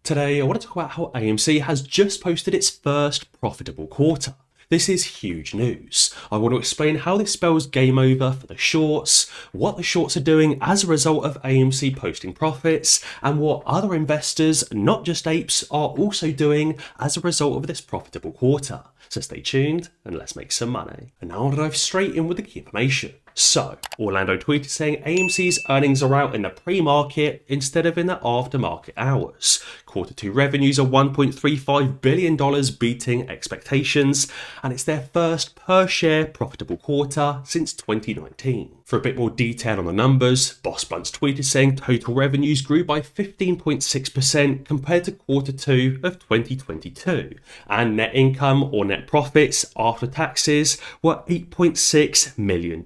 Today, I want to talk about how AMC has just posted its first profitable quarter. This is huge news. I want to explain how this spells game over for the shorts, what the shorts are doing as a result of AMC posting profits, and what other investors, not just apes, are also doing as a result of this profitable quarter. So stay tuned and let's make some money. And now I'll dive straight in with the key information. So, Orlando tweeted saying AMC's earnings are out in the pre-market instead of in the aftermarket hours. Quarter 2 revenues are $1.35 billion, beating expectations, and it's their first per-share profitable quarter since 2019. For a bit more detail on the numbers, Boss Bunch tweeted saying total revenues grew by 15.6% compared to quarter 2 of 2022, and net income or net profits after taxes were $8.6 million.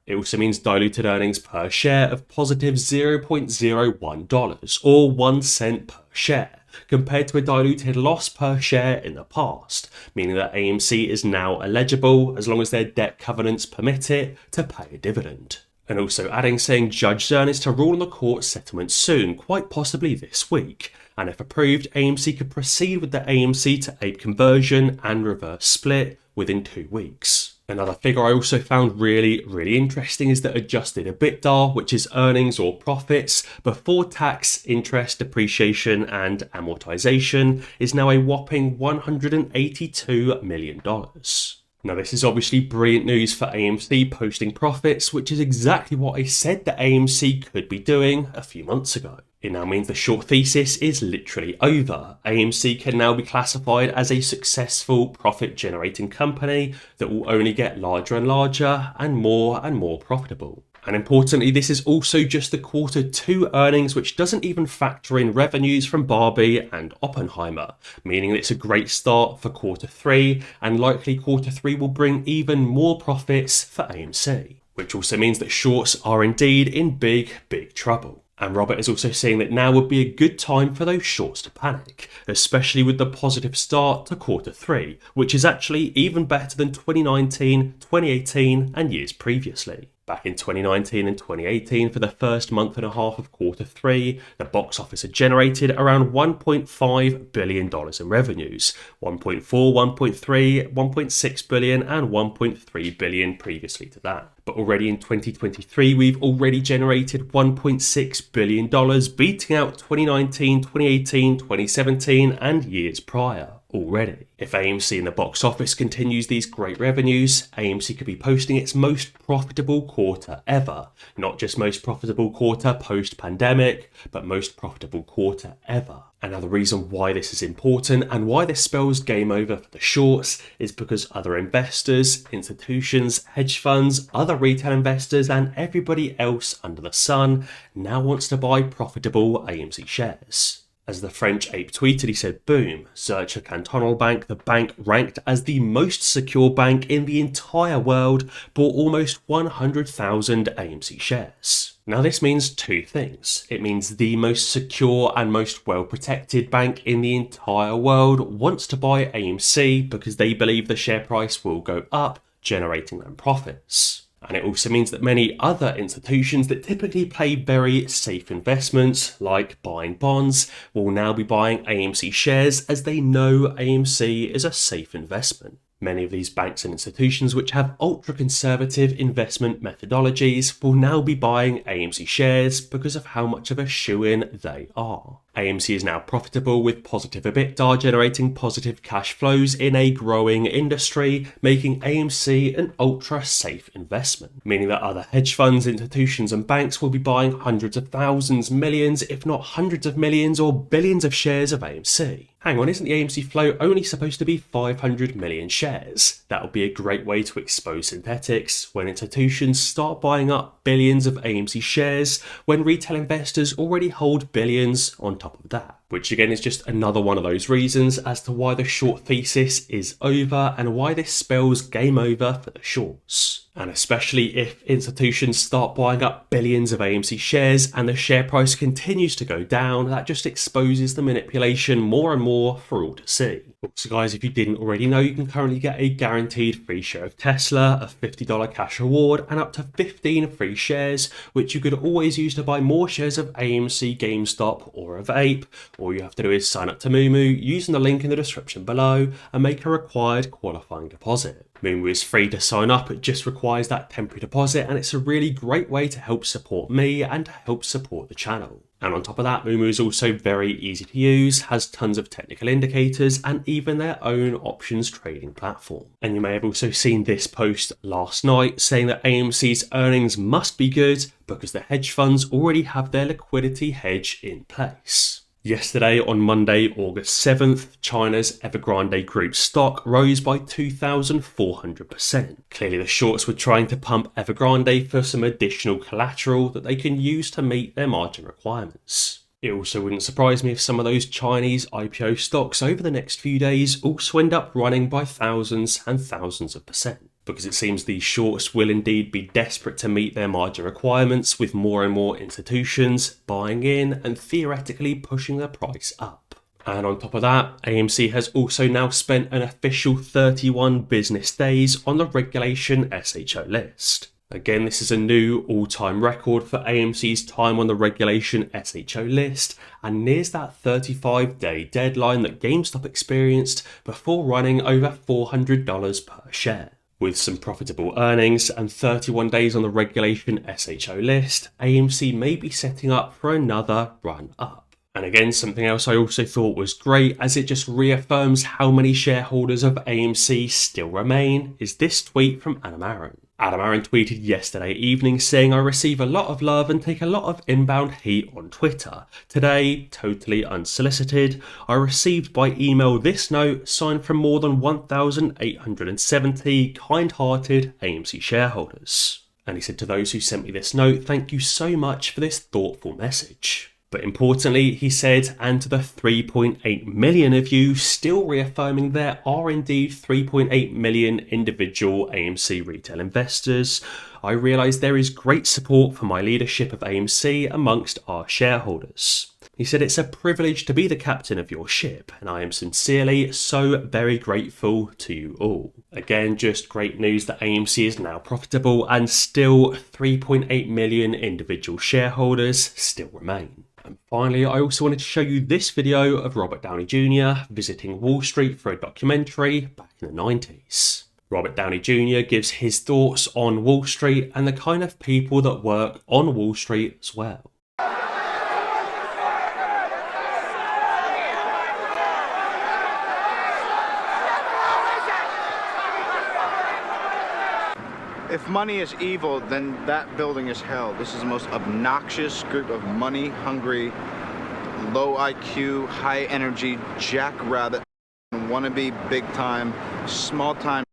It also means diluted earnings per share of positive $0.01 or 1 cent per share, compared to a diluted loss per share in the past, meaning that AMC is now eligible, as long as their debt covenants permit it, to pay a dividend. And also adding saying Judge Zern is to rule on the court settlement soon, quite possibly this week. And if approved, AMC could proceed with the AMC to ape conversion and reverse split within 2 weeks. Another figure I also found really interesting is that adjusted EBITDA, which is earnings or profits before tax, interest, depreciation and amortization, is now a whopping $182 million. Now this is obviously brilliant news for AMC posting profits, which is exactly what I said that AMC could be doing a few months ago. It now means the short thesis is literally over. AMC can now be classified as a successful profit-generating company that will only get larger and larger and more profitable. And importantly, this is also just the quarter 2 earnings, which doesn't even factor in revenues from Barbie and Oppenheimer, meaning it's a great start for quarter 3, and likely quarter 3 will bring even more profits for AMC, which also means that shorts are indeed in big trouble. And Robert is also saying that now would be a good time for those shorts to panic, especially with the positive start to quarter 3, which is actually even better than 2019, 2018 and years previously. Back in 2019 and 2018, for the first month and a half of quarter 3, the box office had generated around $1.5 billion in revenues, 1.4, 1.3, 1.6 billion and 1.3 billion previously to that. But already in 2023, we've already generated $1.6 billion, beating out 2019, 2018, 2017 and years prior already. If AMC in the box office continues these great revenues, AMC could be posting its most profitable quarter ever. Not just most profitable quarter post-pandemic, but most profitable quarter ever. Another reason why this is important and why this spells game over for the shorts is because other investors, institutions, hedge funds, other retail investors and everybody else under the sun now wants to buy profitable AMC shares. As the French ape tweeted, he said, boom, Zürcher Kantonalbank, the bank ranked as the most secure bank in the entire world, bought almost 100,000 AMC shares. Now this means two things. It means the most secure and most well-protected bank in the entire world wants to buy AMC because they believe the share price will go up, generating them profits. And it also means that many other institutions that typically play very safe investments, like buying bonds, will now be buying AMC shares as they know AMC is a safe investment. Many of these banks and institutions which have ultra-conservative investment methodologies will now be buying AMC shares because of how much of a shoo-in they are. AMC is now profitable with positive EBITDA, generating positive cash flows in a growing industry, making AMC an ultra-safe investment, meaning that other hedge funds, institutions and banks will be buying hundreds of thousands, millions, if not hundreds of millions or billions of shares of AMC. Hang on, isn't the AMC float only supposed to be 500 million shares? That would be a great way to expose synthetics when institutions start buying up billions of AMC shares when retail investors already hold billions on top of that. Which again is just another one of those reasons as to why the short thesis is over and why this spells game over for the shorts. And especially if institutions start buying up billions of AMC shares and the share price continues to go down, that just exposes the manipulation more and more for all to see. So guys, if you didn't already know, you can currently get a guaranteed free share of Tesla, a $50 cash reward, and up to 15 free shares, which you could always use to buy more shares of AMC, GameStop, or of Ape, All you have to do is sign up to MooMoo using the link in the description below and make a required qualifying deposit. MooMoo is free to sign up, it just requires that temporary deposit, and it's a really great way to help support me and to help support the channel. And on top of that, MooMoo is also very easy to use, has tons of technical indicators and even their own options trading platform. And you may have also seen this post last night saying that AMC's earnings must be good because the hedge funds already have their liquidity hedge in place. Yesterday, on Monday, August 7th, China's Evergrande Group stock rose by 2,400%. Clearly, the shorts were trying to pump Evergrande for some additional collateral that they can use to meet their margin requirements. It also wouldn't surprise me if some of those Chinese IPO stocks over the next few days also end up running by thousands and thousands of percent, because it seems these shorts will indeed be desperate to meet their margin requirements, with more and more institutions buying in and theoretically pushing the price up. And on top of that, AMC has also now spent an official 31 business days on the regulation SHO list. Again, this is a new all-time record for AMC's time on the regulation SHO list and nears that 35-day deadline that GameStop experienced before running over $400 per share. With some profitable earnings and 31 days on the regulation SHO list, AMC may be setting up for another run up. And again, something else I also thought was great, as it just reaffirms how many shareholders of AMC still remain, is this tweet from Adam Aaron. Adam Aaron tweeted yesterday evening saying, "I receive a lot of love and take a lot of inbound heat on Twitter. Today, totally unsolicited, I received by email this note signed from more than 1,870 kind-hearted AMC shareholders." And he said, "To those who sent me this note, thank you so much for this thoughtful message." But importantly, he said, and to the 3.8 million of you still reaffirming there are indeed 3.8 million individual AMC retail investors, I realise there is great support for my leadership of AMC amongst our shareholders. He said, "It's a privilege to be the captain of your ship, and I am sincerely so very grateful to you all." Again, just great news that AMC is now profitable and still 3.8 million individual shareholders still remain. And finally, I also wanted to show you this video of Robert Downey Jr. visiting Wall Street for a documentary back in the 90s. Robert Downey Jr. gives his thoughts on Wall Street and the kind of people that work on Wall Street as well. If money is evil, then that building is hell. This is the most obnoxious group of money-hungry, low IQ, high energy, jackrabbit, wannabe, big-time, small-time,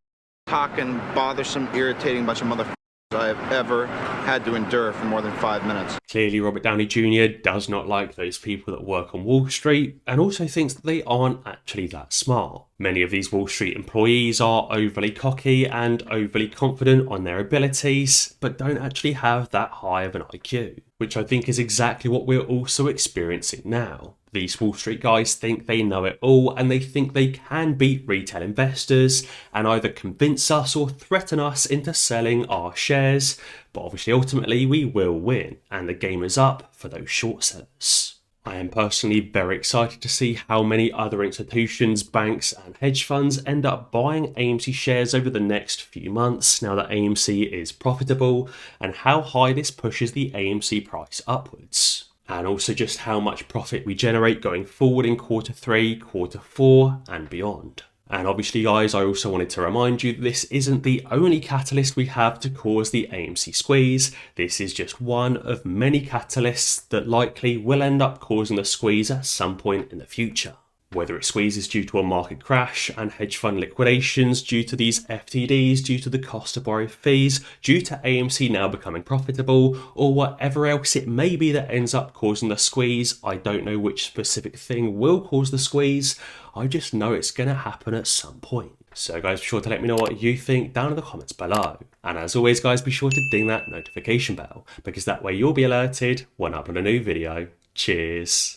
talking, bothersome, irritating bunch of motherfuckers I have ever had to endure for more than 5 minutes. Clearly, Robert Downey Jr. does not like those people that work on Wall Street and also thinks that they aren't actually that smart. Many of these Wall Street employees are overly cocky and overly confident on their abilities, but don't actually have that high of an IQ, which I think is exactly what we're also experiencing now. These Wall Street guys think they know it all and they think they can beat retail investors and either convince us or threaten us into selling our shares, but obviously ultimately we will win and the game is up for those short sellers. I am personally very excited to see how many other institutions, banks and hedge funds end up buying AMC shares over the next few months now that AMC is profitable, and how high this pushes the AMC price upwards. And also just how much profit we generate going forward in Q3, Q4 and beyond. And obviously guys, I also wanted to remind you that this isn't the only catalyst we have to cause the AMC squeeze. This is just one of many catalysts that likely will end up causing the squeeze at some point in the future. Whether it squeezes due to a market crash and hedge fund liquidations, due to these FTDs, due to the cost of borrow fees, due to AMC now becoming profitable, or whatever else it may be that ends up causing the squeeze. I don't know which specific thing will cause the squeeze. I just know it's going to happen at some point. So guys, be sure to let me know what you think down in the comments below. And as always guys, be sure to ding that notification bell, because that way you'll be alerted when I upload a new video. Cheers.